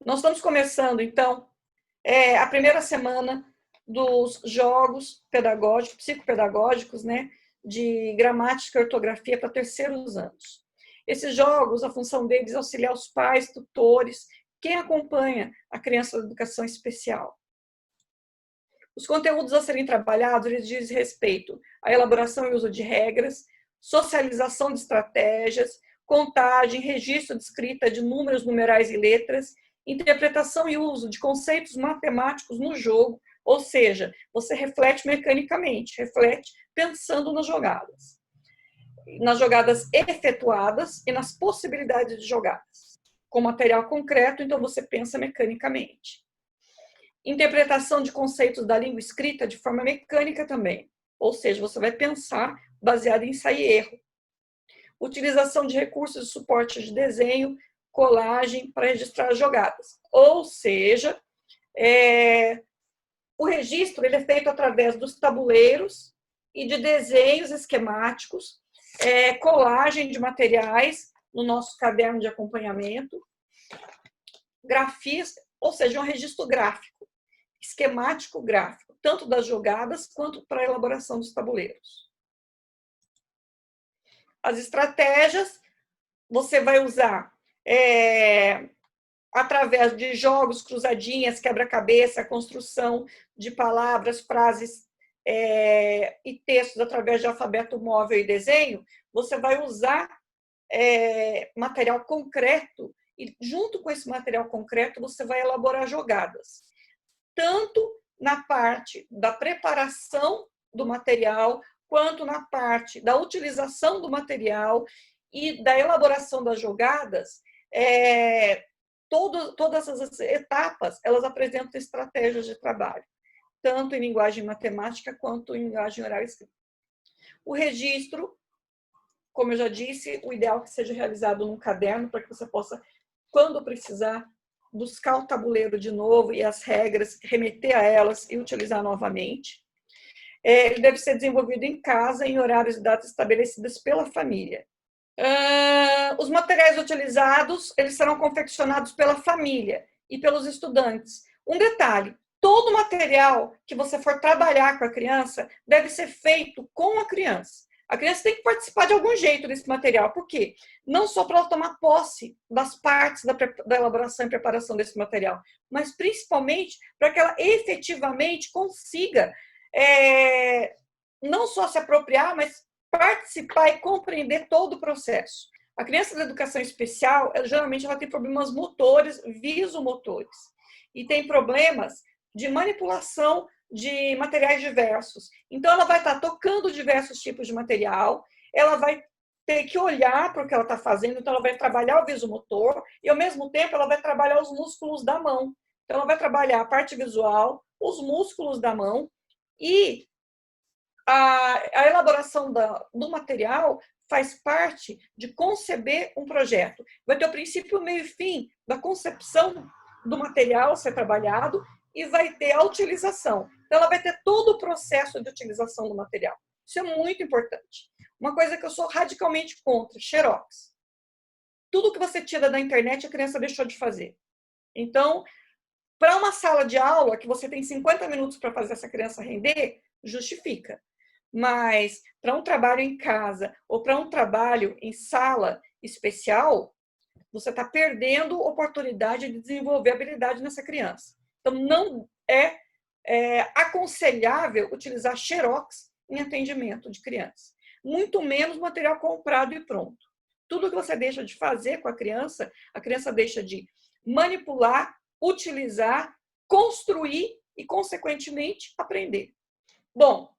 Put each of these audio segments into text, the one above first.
Nós estamos começando, então, a primeira semana dos jogos pedagógicos, psicopedagógicos, né, de gramática e ortografia para terceiros anos. Esses jogos, a função deles é auxiliar os pais, tutores, quem acompanha a criança da educação especial. Os conteúdos a serem trabalhados, eles dizem respeito à elaboração e uso de regras, socialização de estratégias, contagem, registro de escrita de números, numerais e letras, interpretação e uso de conceitos matemáticos no jogo, ou seja, você reflete mecanicamente, reflete pensando nas jogadas efetuadas e nas possibilidades de jogadas. Com material concreto, então você pensa mecanicamente. Interpretação de conceitos da língua escrita de forma mecânica também, ou seja, você vai pensar baseado em ensaio e erro. Utilização de recursos de suporte de desenho, colagem para registrar as jogadas, ou seja, o registro ele é feito através dos tabuleiros e de desenhos esquemáticos, colagem de materiais no nosso caderno de acompanhamento, grafismo, ou seja, um registro gráfico, esquemático gráfico, tanto das jogadas quanto para a elaboração dos tabuleiros. As estratégias você vai usar através de jogos, cruzadinhas, quebra-cabeça, construção de palavras, frases e textos através de alfabeto móvel e desenho, você vai usar material concreto e, junto com esse material concreto, você vai elaborar jogadas. Tanto na parte da preparação do material, quanto na parte da utilização do material e da elaboração das jogadas, todas essas etapas, elas apresentam estratégias de trabalho, tanto em linguagem matemática quanto em linguagem oral e escrita. O registro, como eu já disse, o ideal é que seja realizado num caderno, para que você possa, quando precisar, buscar o tabuleiro de novo e as regras, remeter a elas e utilizar novamente. Ele deve ser desenvolvido em casa, em horários e datas estabelecidas pela família. Os materiais utilizados, eles serão confeccionados pela família e pelos estudantes. Um detalhe, todo material que você for trabalhar com a criança deve ser feito com a criança. A criança tem que participar de algum jeito desse material. Por quê? Não só para ela tomar posse das partes da elaboração e preparação desse material, mas principalmente para que ela efetivamente consiga não só se apropriar, mas participar e compreender todo o processo. A criança da educação especial, geralmente ela tem problemas motores, visomotores, e tem problemas de manipulação de materiais diversos. Então, ela vai estar tocando diversos tipos de material, ela vai ter que olhar para o que ela está fazendo, então ela vai trabalhar o visomotor e, ao mesmo tempo, ela vai trabalhar os músculos da mão. Então, ela vai trabalhar a parte visual, os músculos da mão e a elaboração do material faz parte de conceber um projeto. Vai ter o princípio, o meio e fim da concepção do material ser trabalhado e vai ter a utilização. Então, ela vai ter todo o processo de utilização do material. Isso é muito importante. Uma coisa que eu sou radicalmente contra, xerox. Tudo que você tira da internet, a criança deixou de fazer. Então, para uma sala de aula, que você tem 50 minutos para fazer essa criança render, justifica. Mas, para um trabalho em casa ou para um trabalho em sala especial, você está perdendo a oportunidade de desenvolver habilidade nessa criança. Então, não é aconselhável utilizar xerox em atendimento de criança. Muito menos material comprado e pronto. Tudo que você deixa de fazer com a criança deixa de manipular, utilizar, construir e, consequentemente, aprender. Bom,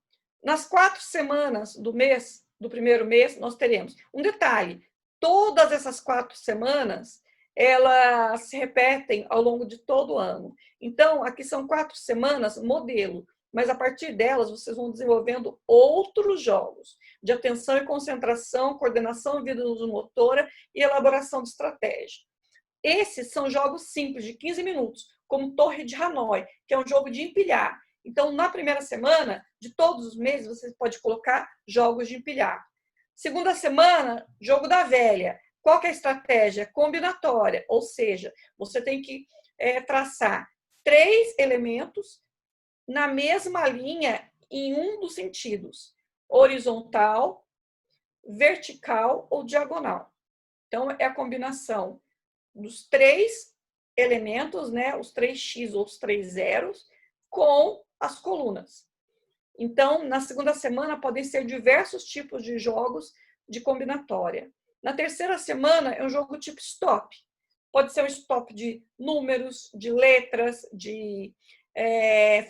nas 4 semanas do primeiro mês, nós teremos um detalhe. Todas essas 4 semanas, elas se repetem ao longo de todo o ano. Então, aqui são 4 semanas modelo, mas a partir delas vocês vão desenvolvendo outros jogos de atenção e concentração, coordenação visomotora e elaboração de estratégia. Esses são jogos simples, de 15 minutos, como Torre de Hanoi, que é um jogo de empilhar. Então, na primeira semana, de todos os meses, você pode colocar jogos de empilhar. Segunda semana, jogo da velha. Qual que é a estratégia? Combinatória, ou seja, você tem que traçar 3 elementos na mesma linha em um dos sentidos, horizontal, vertical ou diagonal. Então, é a combinação dos 3 elementos, né, os 3x ou os 3 zeros, com as colunas. Então, na segunda semana, podem ser diversos tipos de jogos de combinatória. Na terceira semana, é um jogo tipo stop. Pode ser um stop de números, de letras, de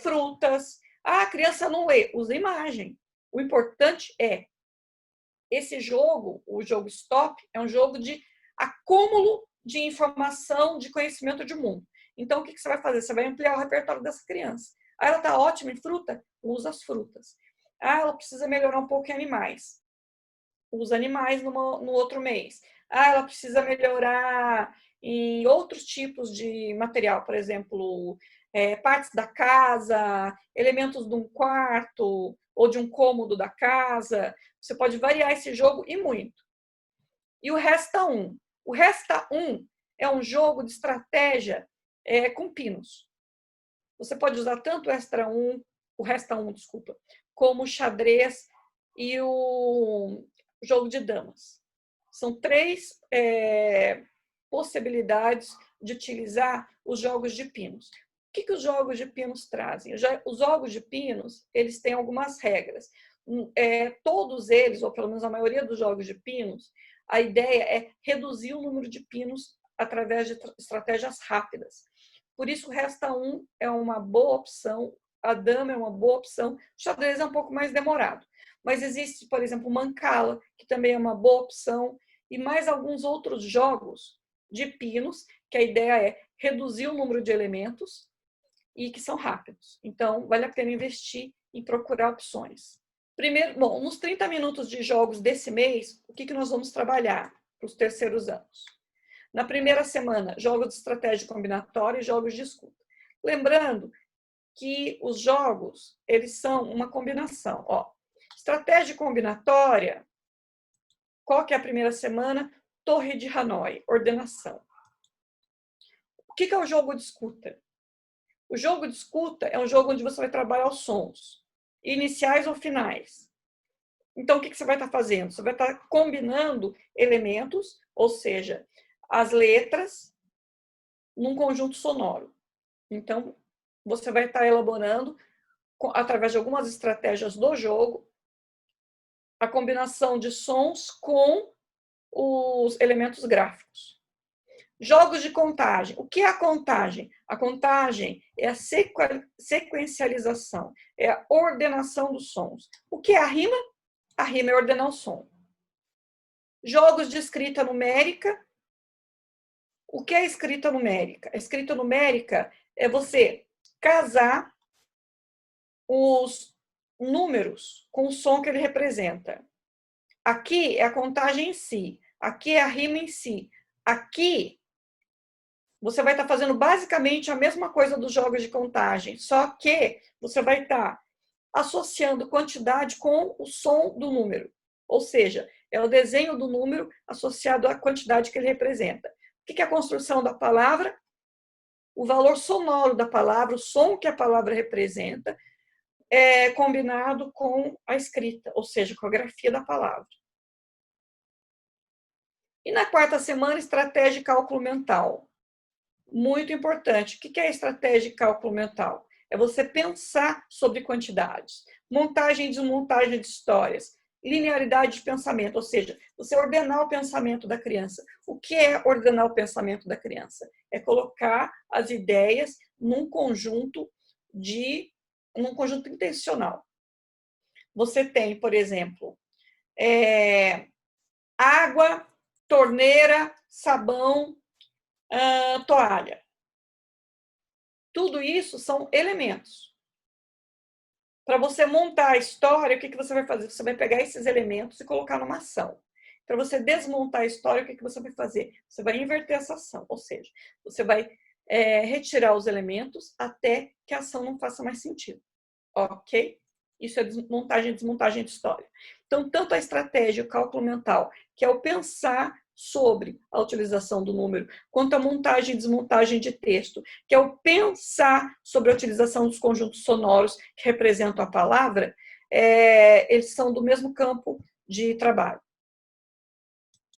frutas. Ah, a criança não lê, usa imagem. O importante é, esse jogo, o jogo stop, é um jogo de acúmulo de informação, de conhecimento de mundo. Então, o que você vai fazer? Você vai ampliar o repertório dessa criança. Ah, ela está ótima em fruta? Usa as frutas. Ah, ela precisa melhorar um pouco em animais. Usa animais no outro mês. Ah, ela precisa melhorar em outros tipos de material, por exemplo, partes da casa, elementos de um quarto ou de um cômodo da casa. Você pode variar esse jogo e muito. E o Resta 1. O Resta 1 é um jogo de estratégia com pinos. Você pode usar tanto o Resta 1, desculpa, como o xadrez e o jogo de damas. São 3 possibilidades de utilizar os jogos de pinos. O que os jogos de pinos trazem? Os jogos de pinos, eles têm algumas regras. Todos eles, ou pelo menos a maioria dos jogos de pinos, a ideia é reduzir o número de pinos através de estratégias rápidas. Por isso, o Resta 1 é uma boa opção, a dama é uma boa opção, o xadrez é um pouco mais demorado. Mas existe, por exemplo, o Mancala, que também é uma boa opção, e mais alguns outros jogos de pinos, que a ideia é reduzir o número de elementos e que são rápidos. Então, vale a pena investir em procurar opções. Primeiro, bom, nos 30 minutos de jogos desse mês, o que nós vamos trabalhar para os terceiros anos? Na primeira semana, jogos de estratégia combinatória e jogos de escuta. Lembrando que os jogos, eles são uma combinação. Estratégia combinatória, qual que é a primeira semana? Torre de Hanoi, ordenação. O que é o jogo de escuta? O jogo de escuta é um jogo onde você vai trabalhar os sons, iniciais ou finais. Então, o que você vai estar fazendo? Você vai estar combinando elementos, ou seja, as letras, num conjunto sonoro. Então, você vai estar elaborando, através de algumas estratégias do jogo, a combinação de sons com os elementos gráficos. Jogos de contagem. O que é a contagem? A contagem é a sequencialização, é a ordenação dos sons. O que é a rima? A rima é ordenar o som. Jogos de escrita numérica. O que é escrita numérica? A escrita numérica é você casar os números com o som que ele representa. Aqui é a contagem em si. Aqui é a rima em si. Aqui você vai estar fazendo basicamente a mesma coisa dos jogos de contagem, só que você vai estar associando quantidade com o som do número. Ou seja, é o desenho do número associado à quantidade que ele representa. O que é a construção da palavra? O valor sonoro da palavra, o som que a palavra representa, é combinado com a escrita, ou seja, com a grafia da palavra. E na quarta semana, estratégia de cálculo mental. Muito importante. O que é estratégia de cálculo mental? É você pensar sobre quantidades, montagem e desmontagem de histórias, linearidade de pensamento, ou seja, você ordenar o pensamento da criança. O que é ordenar o pensamento da criança? É colocar as ideias num conjunto intencional. Você tem, por exemplo, água, torneira, sabão, toalha. Tudo isso são elementos. Para você montar a história, o que você vai fazer? Você vai pegar esses elementos e colocar numa ação. Para você desmontar a história, o que você vai fazer? Você vai inverter essa ação, ou seja, você vai retirar os elementos até que a ação não faça mais sentido. Ok? Isso é montagem e desmontagem de história. Então, tanto a estratégia, o cálculo mental, que é o pensar sobre a utilização do número, quanto à montagem e desmontagem de texto, que é o pensar sobre a utilização dos conjuntos sonoros que representam a palavra, eles são do mesmo campo de trabalho.